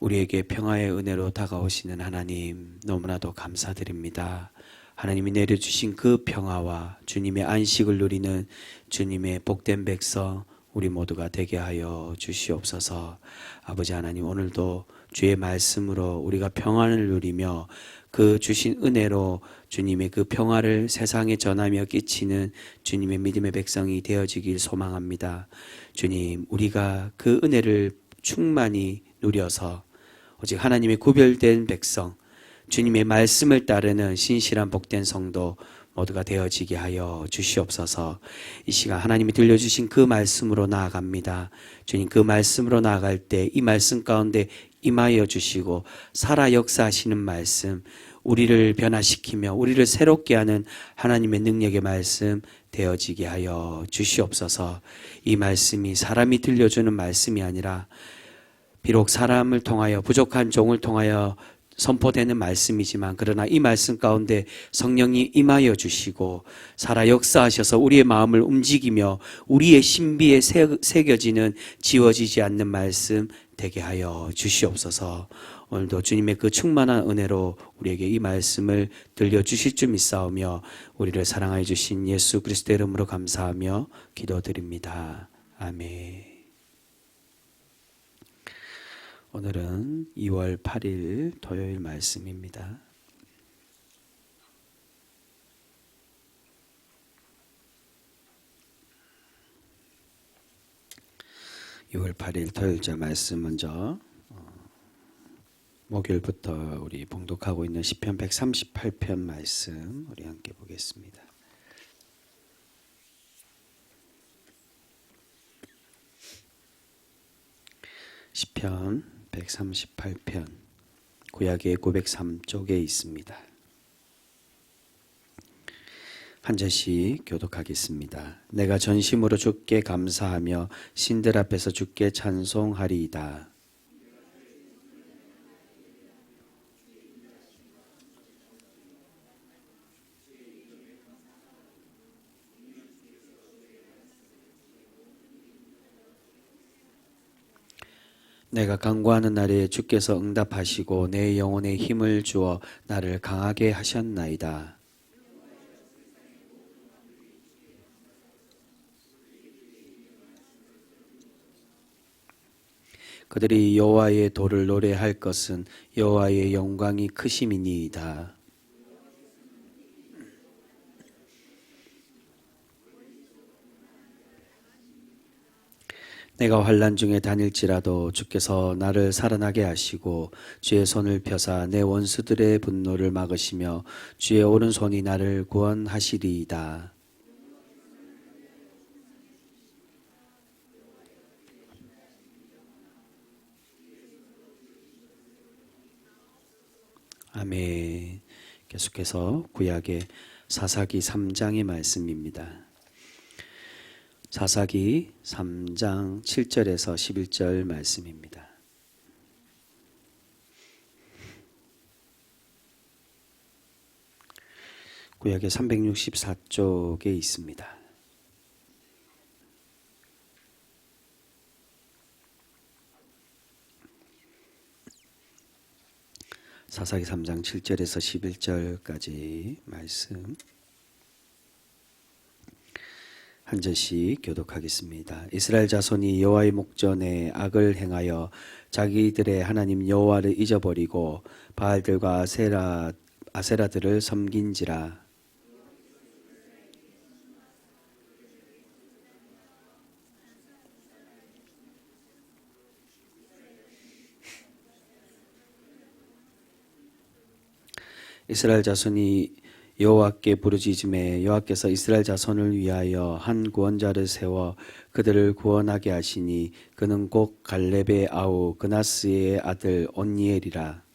우리에게 평화의 은혜로 다가오시는 하나님 너무나도 감사드립니다. 하나님이 내려주신 그 평화와 주님의 안식을 누리는 주님의 복된 백성 우리 모두가 되게 하여 주시옵소서. 아버지 하나님, 오늘도 주의 말씀으로 우리가 평안을 누리며 그 주신 은혜로 주님의 그 평화를 세상에 전하며 끼치는 주님의 믿음의 백성이 되어지길 소망합니다. 주님, 우리가 그 은혜를 충만히 누려서 오직 하나님의 구별된 백성, 주님의 말씀을 따르는 신실한 복된 성도 모두가 되어지게 하여 주시옵소서. 이 시간 하나님이 들려주신 그 말씀으로 나아갑니다. 주님, 그 말씀으로 나아갈 때 이 말씀 가운데 임하여 주시고 살아 역사하시는 말씀, 우리를 변화시키며 우리를 새롭게 하는 하나님의 능력의 말씀 되어지게 하여 주시옵소서. 이 말씀이 사람이 들려주는 말씀이 아니라 비록 사람을 통하여 부족한 종을 통하여 선포되는 말씀이지만 그러나 이 말씀 가운데 성령이 임하여 주시고 살아 역사하셔서 우리의 마음을 움직이며 우리의 신비에 새겨지는 지워지지 않는 말씀 되게 하여 주시옵소서. 오늘도 주님의 그 충만한 은혜로 우리에게 이 말씀을 들려주실 줄 믿사오며 우리를 사랑하여 주신 예수 그리스도의 이름으로 감사하며 기도드립니다. 아멘. 오늘은 2월 8일 토요일 말씀입니다. (2월 8일) 토요일자 말씀 먼저 목요일부터 우리 봉독하고 있는 시편 138편 말씀 우리 함께 보겠습니다. 시편 138편 구약의 903쪽에 있습니다. 한 절씩 교독하겠습니다. 내가 전심으로 주께 감사하며 신들 앞에서 주께 찬송하리이다. 내가 간구하는 날에 주께서 응답하시고 내 영혼에 힘을 주어 나를 강하게 하셨나이다. 그들이 여호와의 도를 노래할 것은 여호와의 영광이 크심이니이다. 내가 환난 중에 다닐지라도 주께서 나를 살아나게 하시고 주의 손을 펴사 내 원수들의 분노를 막으시며 주의 오른손이 나를 구원하시리이다. 아멘. 계속해서 구약의 사사기 3장의 말씀입니다. 사사기 3장 7절에서 11절 말씀입니다. 구약의 364쪽에 있습니다. 사사기 3장 7절에서 11절까지 말씀 한 절씩 교독하겠습니다. 이스라엘 자손이 여호와의 목전에 악을 행하여 자기들의 하나님 여호와를 잊어버리고 바알들과 아세라들을 섬긴지라. 이스라엘 자손이 여호와께 부르짖음에 여호와께서 이스라엘 자손을 위하여 한 구원자를 세워 그들을 구원하게 하시니 그는 곧 갈렙의 아우 그나스의 아들 온니엘이라.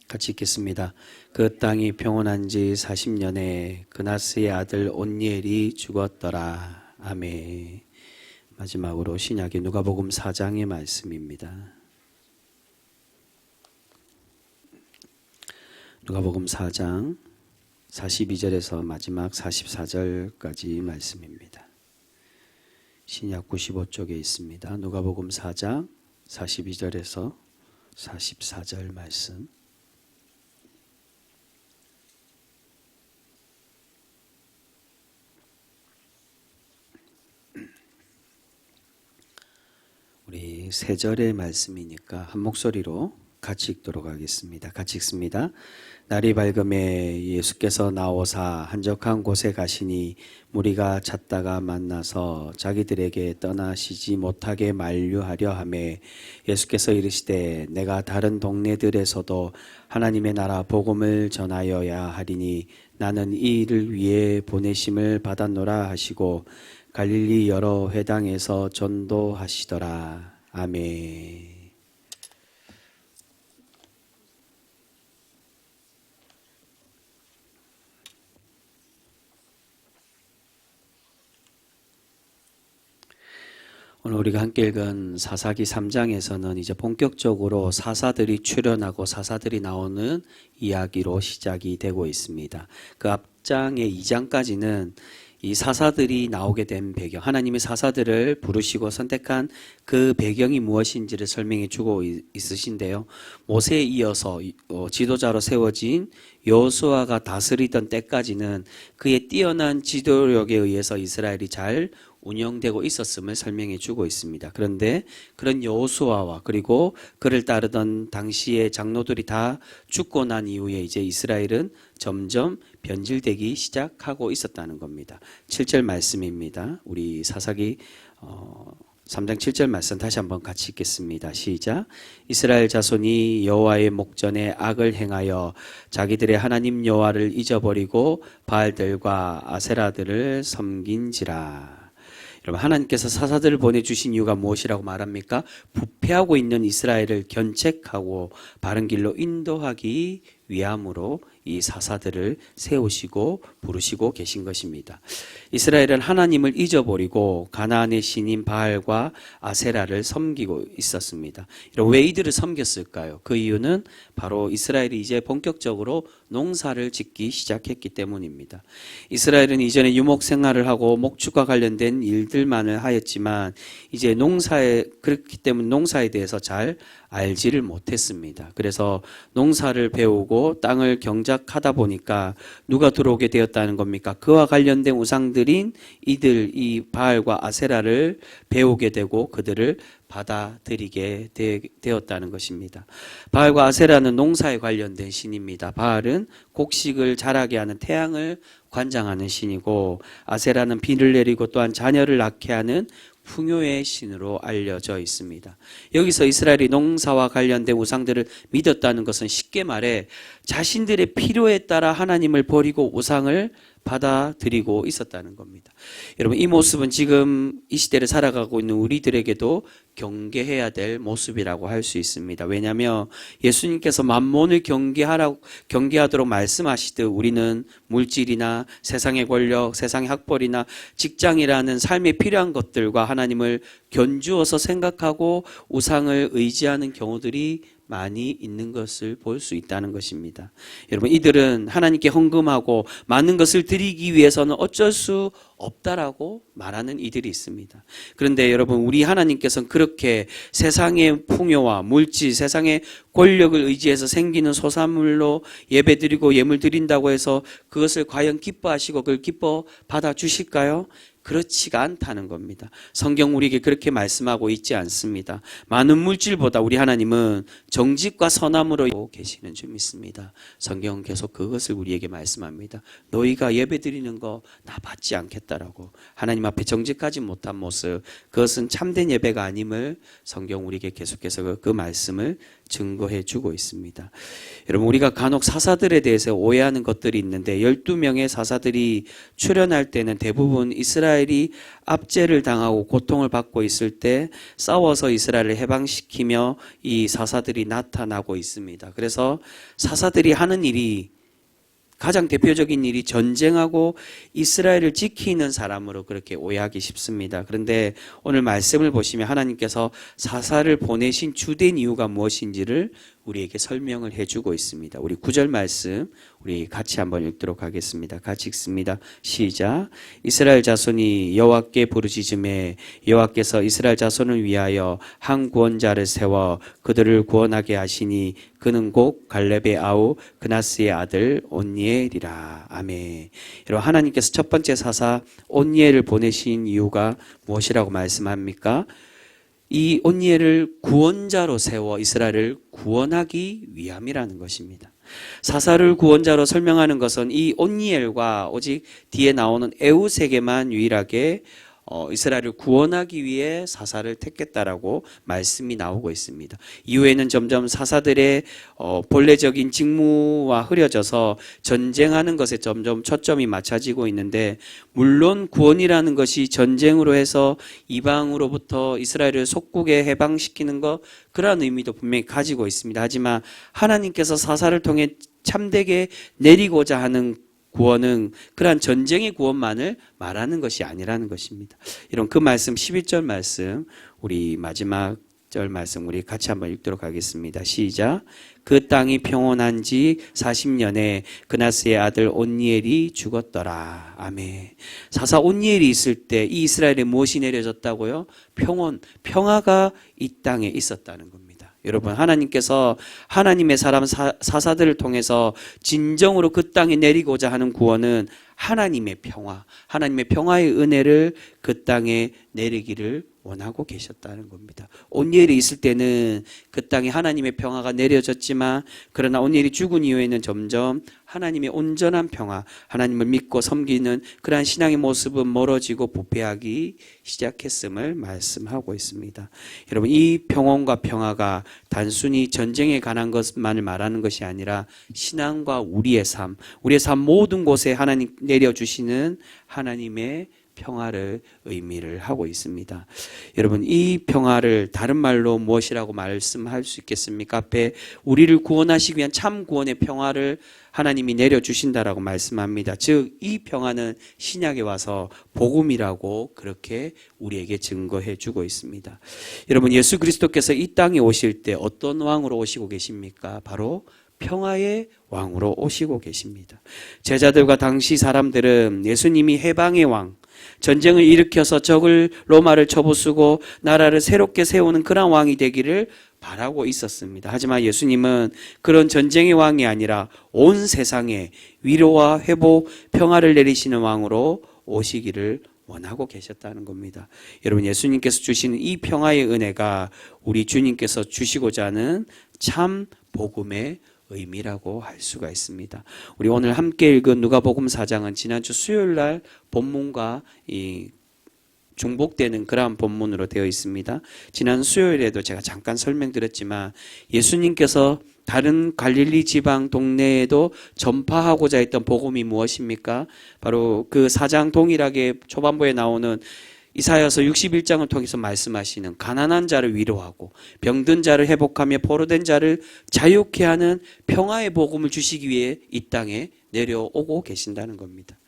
같이 읽겠습니다. 그 땅이 평온한 지 40년에 그나스의 아들 온니엘이 죽었더라. 아멘. 마지막으로 신약의 누가복음 4장의 말씀입니다. 누가복음 4장 42절에서 마지막 44절까지 말씀입니다. 신약 95쪽에 있습니다. 누가복음 4장 42절에서 44절 말씀. 우리 세 절의 말씀이니까 한 목소리로 같이 읽도록 하겠습니다. 같이 읽습니다. 날이 밝음에 예수께서 나오사 한적한 곳에 가시니 무리가 찾다가 만나서 자기들에게 떠나시지 못하게 만류하려 하매 예수께서 이르시되 내가 다른 동네들에서도 하나님의 나라 복음을 전하여야 하리니 나는 이 일을 위해 보내심을 받았노라 하시고 갈릴리 여러 회당에서 전도하시더라. 아멘. 오늘 우리가 함께 읽은 사사기 3장에서는 이제 본격적으로 사사들이 출현하고 사사들이 나오는 이야기로 시작이 되고 있습니다. 그 앞장의 2장까지는 이 사사들이 나오게 된 배경, 하나님의 사사들을 부르시고 선택한 그 배경이 무엇인지를 설명해 주고 있으신데요. 모세에 이어서 지도자로 세워진 여호수아가 다스리던 때까지는 그의 뛰어난 지도력에 의해서 이스라엘이 잘 운영되고 있었음을 설명해 주고 있습니다. 그런데 그런 여호수아와 그리고 그를 따르던 당시의 장로들이 다 죽고 난 이후에 이제 이스라엘은 점점 변질되기 시작하고 있었다는 겁니다. 7절 말씀입니다. 우리 사사기 3장 7절 말씀 다시 한번 같이 읽겠습니다. 시작. 이스라엘 자손이 여호와의 목전에 악을 행하여 자기들의 하나님 여호와를 잊어버리고 바알들과 아세라들을 섬긴지라. 여러분, 하나님께서 사사들을 보내주신 이유가 무엇이라고 말합니까? 부패하고 있는 이스라엘을 견책하고 바른 길로 인도하기 위함으로 이 사사들을 세우시고 부르시고 계신 것입니다. 이스라엘은 하나님을 잊어버리고 가나안의 신인 바알과 아세라를 섬기고 있었습니다. 왜 이들을 섬겼을까요? 그 이유는 바로 이스라엘이 이제 본격적으로 농사를 짓기 시작했기 때문입니다. 이스라엘은 이전에 유목 생활을 하고 목축과 관련된 일들만을 하였지만 이제 그렇기 때문에 농사에 대해서 잘 알지를 못했습니다. 그래서 농사를 배우고 땅을 경작하다 보니까 누가 들어오게 되었다는 겁니까? 그와 관련된 우상들인 이 바알과 아세라를 배우게 되고 그들을 받아들이게 되었다는 것입니다. 바알과 아세라는 농사에 관련된 신입니다. 바알은 곡식을 자라게 하는 태양을 관장하는 신이고 아세라는 비를 내리고 또한 자녀를 낳게 하는 풍요의 신으로 알려져 있습니다. 여기서 이스라엘이 농사와 관련된 우상들을 믿었다는 것은 쉽게 말해 자신들의 필요에 따라 하나님을 버리고 우상을 받아들이고 있었다는 겁니다. 여러분, 이 모습은 지금 이 시대를 살아가고 있는 우리들에게도 경계해야 될 모습이라고 할 수 있습니다. 왜냐하면 예수님께서 만몬을 경계하도록 말씀하시듯 우리는 물질이나 세상의 권력, 세상의 학벌이나 직장이라는 삶에 필요한 것들과 하나님을 견주어서 생각하고 우상을 의지하는 경우들이 많이 있는 것을 볼 수 있다는 것입니다. 여러분, 이들은 하나님께 헌금하고 많은 것을 드리기 위해서는 어쩔 수 없다라고 말하는 이들이 있습니다. 그런데 여러분, 우리 하나님께서는 그렇게 세상의 풍요와 물질, 세상의 권력을 의지해서 생기는 소산물로 예배드리고 예물 드린다고 해서 그것을 과연 기뻐하시고 그걸 기뻐 받아주실까요? 그렇지가 않다는 겁니다. 성경 우리에게 그렇게 말씀하고 있지 않습니다. 많은 물질보다 우리 하나님은 정직과 선함으로 계시는 줄 믿습니다. 성경은 계속 그것을 우리에게 말씀합니다. 너희가 예배드리는 거 나 받지 않겠다라고. 하나님 앞에 정직하지 못한 모습, 그것은 참된 예배가 아님을 성경 우리에게 계속해서 그 말씀을 증거해 주고 있습니다. 여러분, 우리가 간혹 사사들에 대해서 오해하는 것들이 있는데 12명의 사사들이 출현할 때는 대부분 이스라엘이 압제를 당하고 고통을 받고 있을 때 싸워서 이스라엘을 해방시키며 이 사사들이 나타나고 있습니다. 그래서 사사들이 하는 일이, 가장 대표적인 일이 전쟁하고 이스라엘을 지키는 사람으로 그렇게 오해하기 쉽습니다. 그런데 오늘 말씀을 보시면 하나님께서 사사를 보내신 주된 이유가 무엇인지를 우리에게 설명을 해주고 있습니다. 우리 9절 말씀 우리 같이 한번 읽도록 하겠습니다. 같이 읽습니다. 시작. 이스라엘 자손이 여호와께 부르짖음에 여호와께서 이스라엘 자손을 위하여 한 구원자를 세워 그들을 구원하게 하시니 그는 곧 갈렙의 아우 그나스의 아들 온니엘이라. 아멘. 여러분, 하나님께서 첫 번째 사사 온니엘을 보내신 이유가 무엇이라고 말씀합니까? 이 온니엘을 구원자로 세워 이스라엘을 구원하기 위함이라는 것입니다. 사사를 구원자로 설명하는 것은 이 온니엘과 오직 뒤에 나오는 에웃에게만 유일하게 이스라엘을 구원하기 위해 사사를 택했다라고 말씀이 나오고 있습니다. 이후에는 점점 사사들의 본래적인 직무와 흐려져서 전쟁하는 것에 점점 초점이 맞춰지고 있는데, 물론 구원이라는 것이 전쟁으로 해서 이방으로부터 이스라엘을 속국에 해방시키는 것, 그러한 의미도 분명히 가지고 있습니다. 하지만 하나님께서 사사를 통해 참되게 내리고자 하는 구원은 그러한 전쟁의 구원만을 말하는 것이 아니라는 것입니다. 이런 그 말씀 11절 말씀, 우리 마지막 절 말씀 우리 같이 한번 읽도록 하겠습니다. 시작. 그 땅이 평온한 지 40년에 그나스의 아들 온니엘이 죽었더라. 아멘. 사사 온니엘이 있을 때 이 이스라엘에 무엇이 내려졌다고요? 평온, 평화가 이 땅에 있었다는 겁니다. 여러분, 하나님께서 하나님의 사람 사사들을 통해서 진정으로 그 땅에 내리고자 하는 구원은 하나님의 평화, 하나님의 평화의 은혜를 그 땅에 내리기를 원하고 계셨다는 겁니다. 온니엘이 있을 때는 그 땅에 하나님의 평화가 내려졌지만, 그러나 온니엘이 죽은 이후에는 점점 하나님의 온전한 평화, 하나님을 믿고 섬기는 그러한 신앙의 모습은 멀어지고 부패하기 시작했음을 말씀하고 있습니다. 여러분, 이 평온과 평화가 단순히 전쟁에 관한 것만을 말하는 것이 아니라 신앙과 우리의 삶 모든 곳에 하나님 내려주시는 하나님의 평화를 의미를 하고 있습니다. 여러분, 이 평화를 다른 말로 무엇이라고 말씀할 수 있겠습니까? 앞에 우리를 구원하시기 위한 참 구원의 평화를 하나님이 내려주신다라고 말씀합니다. 즉, 이 평화는 신약에 와서 복음이라고 그렇게 우리에게 증거해 주고 있습니다. 여러분, 예수 그리스도께서 이 땅에 오실 때 어떤 왕으로 오시고 계십니까? 바로 평화의 왕으로 오시고 계십니다. 제자들과 당시 사람들은 예수님이 해방의 왕, 전쟁을 일으켜서 적을 로마를 쳐부수고 나라를 새롭게 세우는 그런 왕이 되기를 바라고 있었습니다. 하지만 예수님은 그런 전쟁의 왕이 아니라 온 세상에 위로와 회복, 평화를 내리시는 왕으로 오시기를 원하고 계셨다는 겁니다. 여러분, 예수님께서 주시는 이 평화의 은혜가 우리 주님께서 주시고자 하는 참 복음의 의미라고 할 수가 있습니다. 우리 오늘 함께 읽은 누가복음 4장은 지난주 수요일 날 본문과 중복되는 그러한 본문으로 되어 있습니다. 지난 수요일에도 제가 잠깐 설명드렸지만 예수님께서 다른 갈릴리 지방 동네에도 전파하고자 했던 복음이 무엇입니까? 바로 그 4장 동일하게 초반부에 나오는 이사야서 61장을 통해서 말씀하시는 가난한 자를 위로하고 병든 자를 회복하며 포로된 자를 자유케 하는 평화의 복음을 주시기 위해 이 땅에 내려오고 계신다는 겁니다.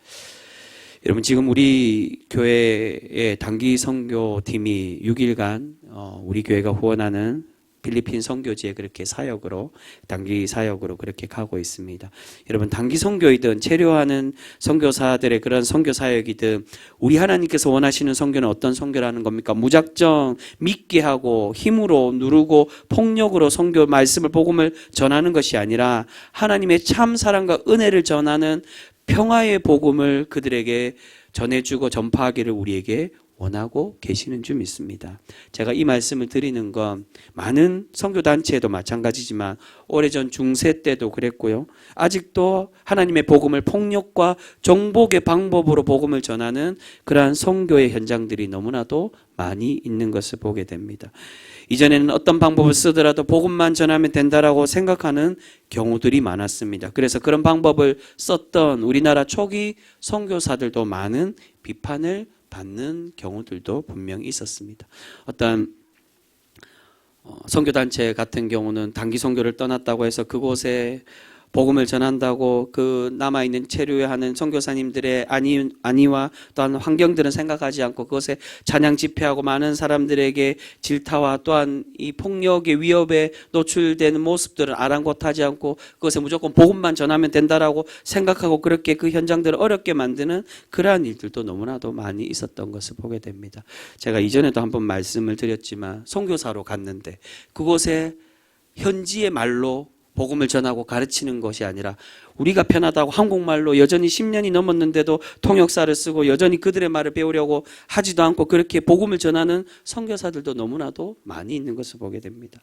여러분, 지금 우리 교회의 단기 선교팀이 6일간 우리 교회가 후원하는 필리핀 선교지에 그렇게 사역으로, 단기 사역으로 그렇게 가고 있습니다. 여러분, 단기 선교이든 체류하는 선교사들의 그런 선교 사역이든 우리 하나님께서 원하시는 선교는 어떤 선교라는 겁니까? 무작정 믿게 하고 힘으로 누르고 폭력으로 선교 말씀을 복음을 전하는 것이 아니라 하나님의 참 사랑과 은혜를 전하는 평화의 복음을 그들에게 전해주고 전파하기를 우리에게 원하고 계시는 줄 믿습니다. 제가 이 말씀을 드리는 건 많은 선교단체에도 마찬가지지만 오래전 중세 때도 그랬고요. 아직도 하나님의 복음을 폭력과 정복의 방법으로 복음을 전하는 그러한 선교의 현장들이 너무나도 많이 있는 것을 보게 됩니다. 이전에는 어떤 방법을 쓰더라도 복음만 전하면 된다라고 생각하는 경우들이 많았습니다. 그래서 그런 방법을 썼던 우리나라 초기 선교사들도 많은 비판을 받는 경우들도 분명히 있었습니다. 어떤 선교단체 같은 경우는 단기 선교를 떠났다고 해서 그곳에 복음을 전한다고 그 남아있는 체류하는 선교사님들의 안위와 또한 환경들은 생각하지 않고 그것에 찬양 집회하고 많은 사람들에게 질타와 또한 이 폭력의 위협에 노출되는 모습들은 아랑곳하지 않고 그것에 무조건 복음만 전하면 된다라고 생각하고 그렇게 그 현장들을 어렵게 만드는 그러한 일들도 너무나도 많이 있었던 것을 보게 됩니다. 제가 이전에도 한번 말씀을 드렸지만 선교사로 갔는데 그곳에 현지의 말로 복음을 전하고 가르치는 것이 아니라 우리가 편하다고 한국말로 여전히 10년이 넘었는데도 통역사를 쓰고 여전히 그들의 말을 배우려고 하지도 않고 그렇게 복음을 전하는 선교사들도 너무나도 많이 있는 것을 보게 됩니다.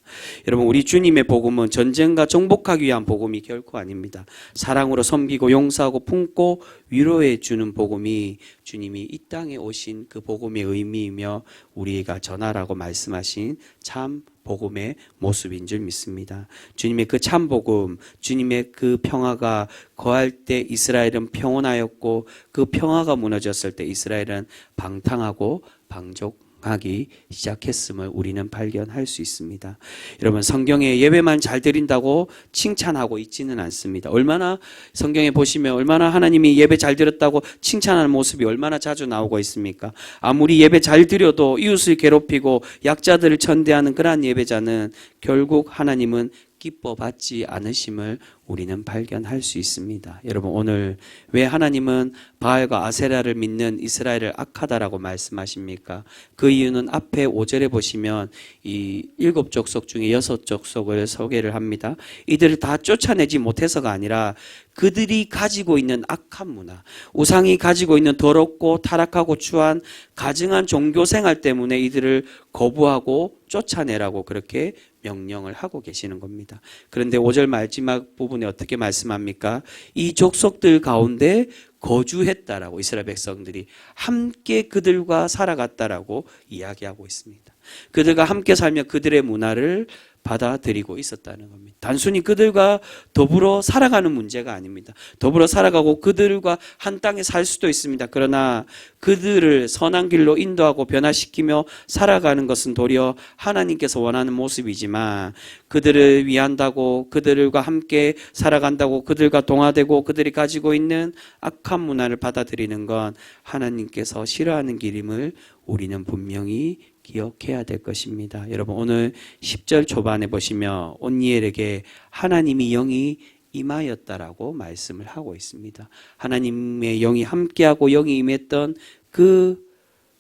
여러분, 우리 주님의 복음은 전쟁과 정복하기 위한 복음이 결코 아닙니다. 사랑으로 섬기고 용서하고 품고 위로해 주는 복음이 주님이 이 땅에 오신 그 복음의 의미이며 우리가 전하라고 말씀하신 참 복음의 모습인 줄 믿습니다. 주님의 그 참 복음, 주님의 그 평화가 거할 때 이스라엘은 평온하였고 그 평화가 무너졌을 때 이스라엘은 방탕하고 방종하기 시작했음을 우리는 발견할 수 있습니다. 여러분, 성경에 예배만 잘 드린다고 칭찬하고 있지는 않습니다. 얼마나 성경에 보시면 얼마나 하나님이 예배 잘 드렸다고 칭찬하는 모습이 얼마나 자주 나오고 있습니까? 아무리 예배 잘 드려도 이웃을 괴롭히고 약자들을 천대하는 그러한 예배자는 결국 하나님은 기뻐받지 않으심을 우리는 발견할 수 있습니다. 여러분, 오늘 왜 하나님은 바알과 아세라를 믿는 이스라엘을 악하다라고 말씀하십니까? 그 이유는 앞에 5절에 보시면 이 7족속 중에 6족속을 소개를 합니다. 이들을 다 쫓아내지 못해서가 아니라 그들이 가지고 있는 악한 문화, 우상이 가지고 있는 더럽고 타락하고 추한 가증한 종교생활 때문에 이들을 거부하고 쫓아내라고 그렇게 명령을 하고 계시는 겁니다. 그런데 5절 마지막 부분에 어떻게 말씀합니까? 이 족속들 가운데 거주했다라고 이스라엘 백성들이 함께 그들과 살아갔다라고 이야기하고 있습니다. 그들과 함께 살며 그들의 문화를 받아들이고 있었다는 겁니다. 단순히 그들과 더불어 살아가는 문제가 아닙니다. 더불어 살아가고 그들과 한 땅에 살 수도 있습니다. 그러나 그들을 선한 길로 인도하고 변화시키며 살아가는 것은 도리어 하나님께서 원하는 모습이지만 그들을 위한다고 그들과 함께 살아간다고 그들과 동화되고 그들이 가지고 있는 악한 문화를 받아들이는 건 하나님께서 싫어하는 길임을 우리는 분명히 기억해야 될 것입니다. 여러분, 오늘 10절 초반에 보시면 온니엘에게 하나님이 영이 임하였다라고 말씀을 하고 있습니다. 하나님의 영이 함께하고 영이 임했던 그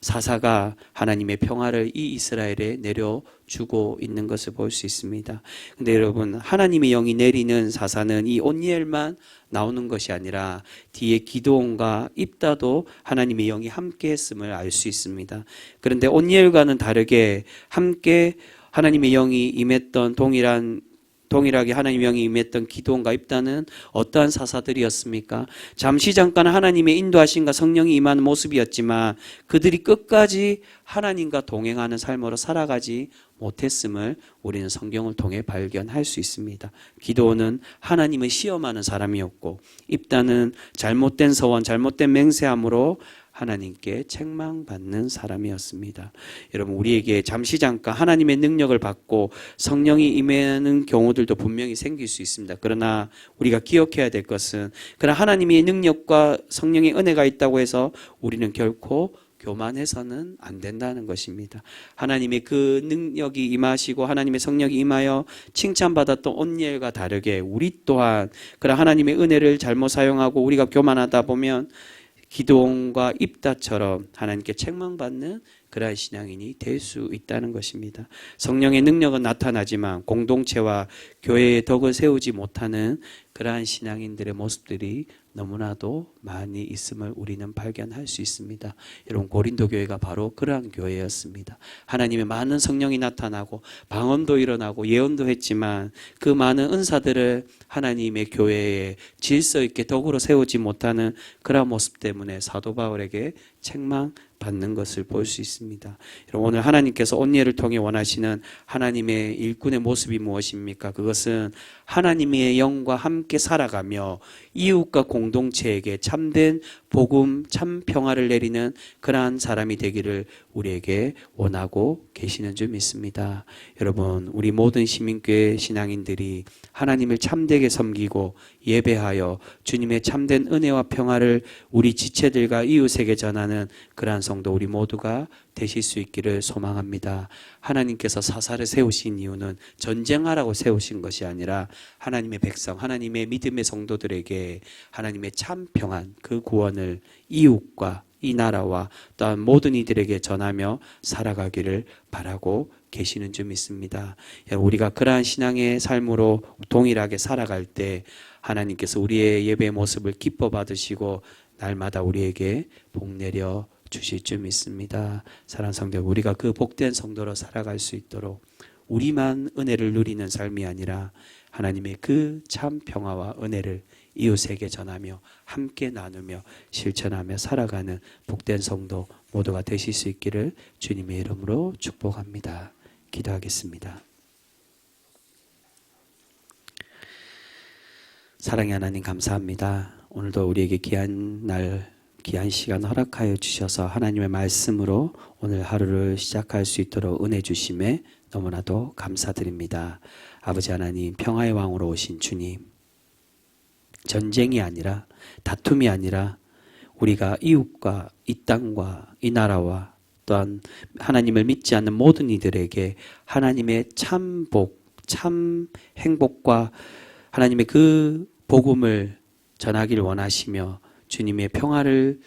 사사가 하나님의 평화를 이 이스라엘에 내려주고 있는 것을 볼 수 있습니다. 근데 여러분, 하나님의 영이 내리는 사사는 이 온니엘만 나오는 것이 아니라 뒤에 기드온과 입다도 하나님의 영이 함께 했음을 알 수 있습니다. 그런데 온니엘과는 다르게 함께 하나님의 영이 임했던 동일하게 하나님의 영이 임했던 기드온과 입다는 어떠한 사사들이었습니까? 잠시 잠깐 하나님의 인도하심과 성령이 임하는 모습이었지만 그들이 끝까지 하나님과 동행하는 삶으로 살아가지 못했음을 우리는 성경을 통해 발견할 수 있습니다. 기드온은 하나님을 시험하는 사람이었고 입다는 잘못된 서원, 잘못된 맹세함으로 하나님께 책망받는 사람이었습니다. 여러분, 우리에게 잠시 잠깐 하나님의 능력을 받고 성령이 임하는 경우들도 분명히 생길 수 있습니다. 그러나 우리가 기억해야 될 것은 그러나 하나님의 능력과 성령의 은혜가 있다고 해서 우리는 결코 교만해서는 안 된다는 것입니다. 하나님의 그 능력이 임하시고 하나님의 성령이 임하여 칭찬받았던 온니엘과 다르게 우리 또한 그러나 하나님의 은혜를 잘못 사용하고 우리가 교만하다 보면 기드온과 입다처럼 하나님께 책망받는 그러한 신앙인이 될 수 있다는 것입니다. 성령의 능력은 나타나지만 공동체와 교회의 덕을 세우지 못하는 그러한 신앙인들의 모습들이 너무나도 많이 있음을 우리는 발견할 수 있습니다. 여러분, 고린도 교회가 바로 그러한 교회였습니다. 하나님의 많은 성령이 나타나고 방언도 일어나고 예언도 했지만 그 많은 은사들을 하나님의 교회에 질서 있게 덕으로 세우지 못하는 그러한 모습 때문에 사도 바울에게 책망 받는 것을 볼 수 있습니다. 여러분, 오늘 하나님께서 온예를 통해 원하시는 하나님의 일꾼의 모습이 무엇입니까? 그것은 하나님의 영과 함께 살아가며 이웃과 공동체에게 참된 복음, 참 평화를 내리는 그러한 사람이 되기를 우리에게 원하고 계시는 줄 믿습니다. 여러분, 우리 모든 시민교회 신앙인들이 하나님을 참되게 섬기고 예배하여 주님의 참된 은혜와 평화를 우리 지체들과 이웃에게 전하는 그러한 성도 우리 모두가 되실 수 있기를 소망합니다. 하나님께서 사사를 세우신 이유는 전쟁하라고 세우신 것이 아니라 하나님의 백성, 하나님의 믿음의 성도들에게 하나님의 참 평안, 그 구원을 이웃과 이 나라와 또한 모든 이들에게 전하며 살아가기를 바라고 계시는 줄 믿습니다. 우리가 그러한 신앙의 삶으로 동일하게 살아갈 때 하나님께서 우리의 예배의 모습을 기뻐 받으시고 날마다 우리에게 복 내려 주실 줄 믿습니다. 사랑하는 성도, 우리가 그 복된 성도로 살아갈 수 있도록 우리만 은혜를 누리는 삶이 아니라 하나님의 그 참 평화와 은혜를 이웃에게 전하며 함께 나누며 실천하며 살아가는 복된 성도 모두가 되실 수 있기를 주님의 이름으로 축복합니다. 기도하겠습니다. 사랑의 하나님, 감사합니다. 오늘도 우리에게 귀한 날, 귀한 시간 허락하여 주셔서 하나님의 말씀으로 오늘 하루를 시작할 수 있도록 은혜 주심에 너무나도 감사드립니다. 아버지 하나님, 평화의 왕으로 오신 주님, 전쟁이 아니라, 다툼이 아니라 우리가 이웃과 이 땅과 이 나라와 또한 하나님을 믿지 않는 모든 이들에게 하나님의 참 복, 참 행복과 하나님의 그 복음을 전하기를 원하시며 주님의 평화를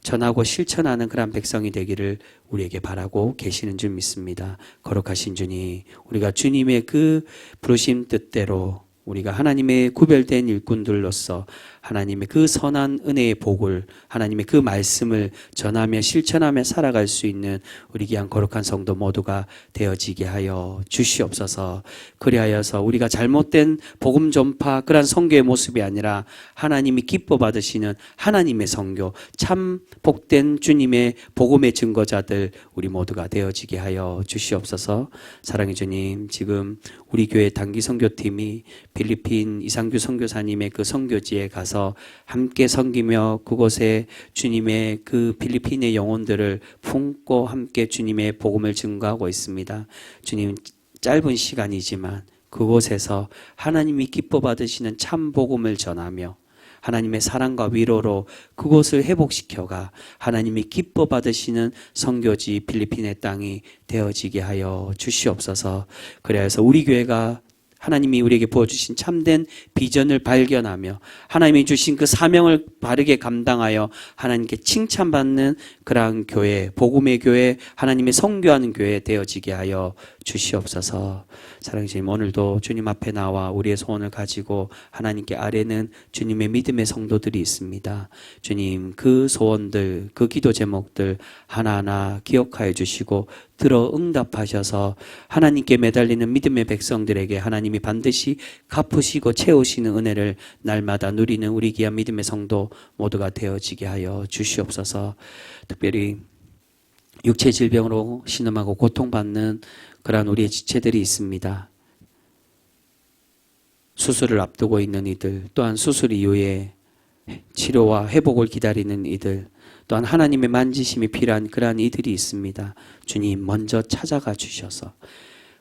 전하고 실천하는 그런 백성이 되기를 우리에게 바라고 계시는 줄 믿습니다. 거룩하신 주님, 우리가 주님의 그 부르심 뜻대로 우리가 하나님의 구별된 일꾼들로서 하나님의 그 선한 은혜의 복을, 하나님의 그 말씀을 전하며 실천하며 살아갈 수 있는 우리 귀한 거룩한 성도 모두가 되어지게 하여 주시옵소서. 그리하여서 우리가 잘못된 복음 전파, 그러한 선교의 모습이 아니라 하나님이 기뻐 받으시는 하나님의 선교, 참 복된 주님의 복음의 증거자들 우리 모두가 되어지게 하여 주시옵소서. 사랑의 주님, 지금 우리 교회 단기 선교팀이 필리핀 이상규 선교사님의 그 선교지에 가서 함께 섬기며 그곳에 주님의 그 필리핀의 영혼들을 품고 함께 주님의 복음을 증거하고 있습니다. 주님, 짧은 시간이지만 그곳에서 하나님이 기뻐 받으시는 참 복음을 전하며 하나님의 사랑과 위로로 그곳을 회복시켜가 하나님이 기뻐 받으시는 선교지 필리핀의 땅이 되어지게 하여 주시옵소서. 그래서 우리 교회가 하나님이 우리에게 부어주신 참된 비전을 발견하며 하나님이 주신 그 사명을 바르게 감당하여 하나님께 칭찬받는 그러한 교회, 복음의 교회, 하나님의 선교하는 교회 되어지게 하여 주시옵소서. 사랑하는 주님, 오늘도 주님 앞에 나와 우리의 소원을 가지고 하나님께 아뢰는 주님의 믿음의 성도들이 있습니다. 주님, 그 소원들, 그 기도 제목들 하나하나 기억하여 주시고 들어 응답하셔서 하나님께 매달리는 믿음의 백성들에게 하나님이 반드시 갚으시고 채우시는 은혜를 날마다 누리는 우리 귀한 믿음의 성도 모두가 되어지게 하여 주시옵소서. 특별히 육체 질병으로 신음하고 고통받는 그러한 우리의 지체들이 있습니다. 수술을 앞두고 있는 이들, 또한 수술 이후에 치료와 회복을 기다리는 이들, 또한 하나님의 만지심이 필요한 그러한 이들이 있습니다. 주님, 먼저 찾아가 주셔서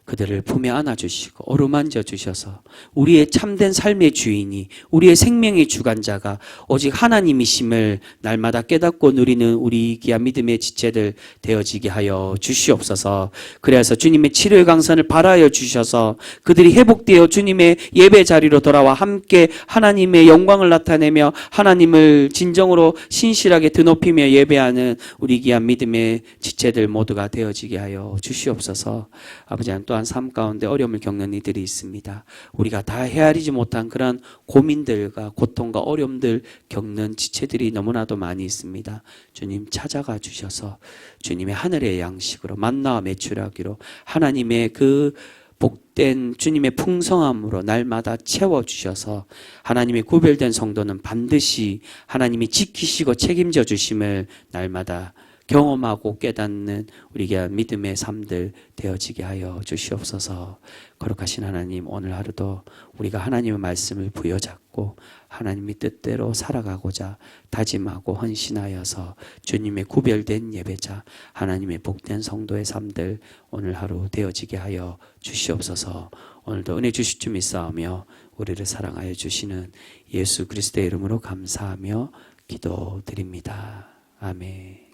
그들을 품에 안아주시고 어루만져 주셔서 우리의 참된 삶의 주인이, 우리의 생명의 주관자가 오직 하나님이심을 날마다 깨닫고 누리는 우리 귀한 믿음의 지체들 되어지게 하여 주시옵소서. 그래서 주님의 치료의 강선을 발하여 주셔서 그들이 회복되어 주님의 예배 자리로 돌아와 함께 하나님의 영광을 나타내며 하나님을 진정으로 신실하게 드높이며 예배하는 우리 귀한 믿음의 지체들 모두가 되어지게 하여 주시옵소서. 아버지, 또한 삶 가운데 어려움을 겪는 이들이 있습니다. 우리가 다 헤아리지 못한 그런 고민들과 고통과 어려움들 겪는 지체들이 너무나도 많이 있습니다. 주님, 찾아가 주셔서 주님의 하늘의 양식으로 만나와 매출하기로 하나님의 그 복된 주님의 풍성함으로 날마다 채워주셔서 하나님의 구별된 성도는 반드시 하나님이 지키시고 책임져 주심을 날마다 경험하고 깨닫는 우리 귀한 믿음의 삶들 되어지게 하여 주시옵소서. 거룩하신 하나님, 오늘 하루도 우리가 하나님의 말씀을 부여잡고 하나님의 뜻대로 살아가고자 다짐하고 헌신하여서 주님의 구별된 예배자, 하나님의 복된 성도의 삶들 오늘 하루 되어지게 하여 주시옵소서. 오늘도 은혜 주실 줄 믿사오며 우리를 사랑하여 주시는 예수 그리스도의 이름으로 감사하며 기도드립니다. 아멘.